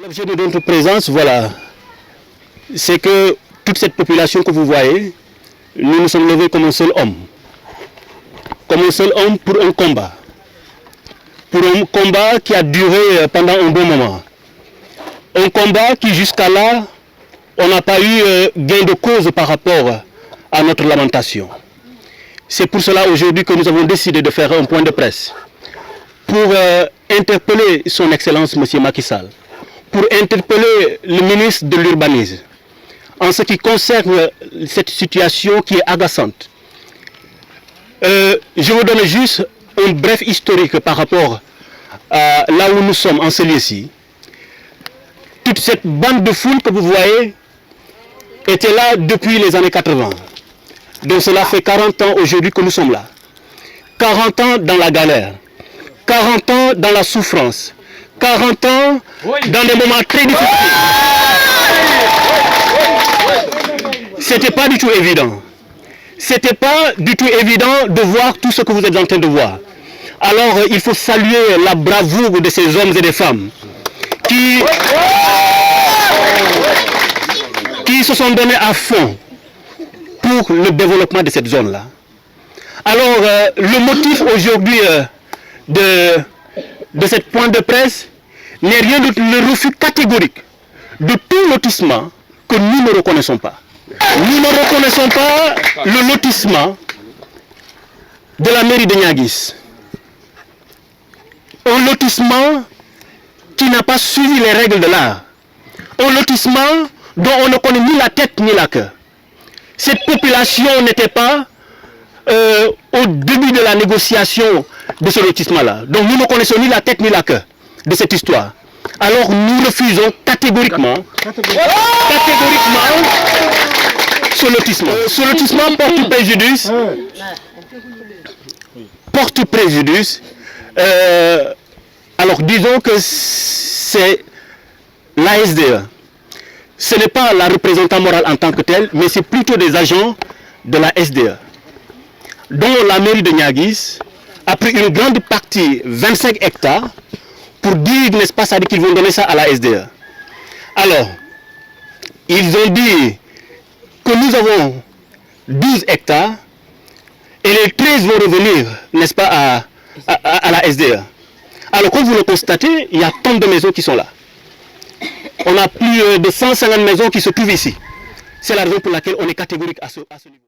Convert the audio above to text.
L'objet de notre présence, voilà, c'est que toute cette population que vous voyez, nous nous sommes levés comme un seul homme. Comme un seul homme pour un combat. Pour un combat qui a duré pendant un bon moment. Un combat qui jusqu'à là, on n'a pas eu gain de cause par rapport à notre lamentation. C'est pour cela aujourd'hui que nous avons décidé de faire un point de presse pour interpeller son Excellence M. Macky Sall, pour interpeller le ministre de l'Urbanisme en ce qui concerne cette situation qui est agaçante. Je vous donne juste un bref historique par rapport à là où nous sommes en ce lieu-ci. Toute cette bande de foule que vous voyez était là depuis les années 80. Donc cela fait 40 ans aujourd'hui que nous sommes là. 40 ans dans la galère, 40 ans dans la souffrance, 40 ans dans des moments très difficiles. C'était pas du tout évident. C'était pas du tout évident de voir tout ce que vous êtes en train de voir. Alors il faut saluer la bravoure de ces hommes et des femmes qui se sont donnés à fond pour le développement de cette zone-là. Alors le motif aujourd'hui de cette point de presse n'est rien d'autre que le refus catégorique de tout lotissement que nous ne reconnaissons pas. Nous ne reconnaissons pas le lotissement de la mairie de Niaguis. Un lotissement qui n'a pas suivi les règles de l'art. Un lotissement dont on ne connaît ni la tête ni la queue. Cette population n'était pas au début de la négociation de ce lotissement-là. Donc nous ne connaissons ni la tête ni la queue de cette histoire. Alors nous refusons catégoriquement ce lotissement. Ce lotissement porte préjudice. Alors disons que c'est l'ASDE. Ce n'est pas la représentante morale en tant que telle, mais c'est plutôt des agents de la SDE, dont la mairie de Niaguis a pris une grande partie, 25 hectares, pour dire, n'est-ce pas, ça dit qu'ils vont donner ça à la SDE. Alors, ils ont dit que nous avons 12 hectares et les 13 vont revenir, n'est-ce pas, à la SDE. Alors, comme vous le constatez, il y a tant de maisons qui sont là. On a plus de 150 maisons qui se trouvent ici. C'est la raison pour laquelle on est catégorique à ce niveau.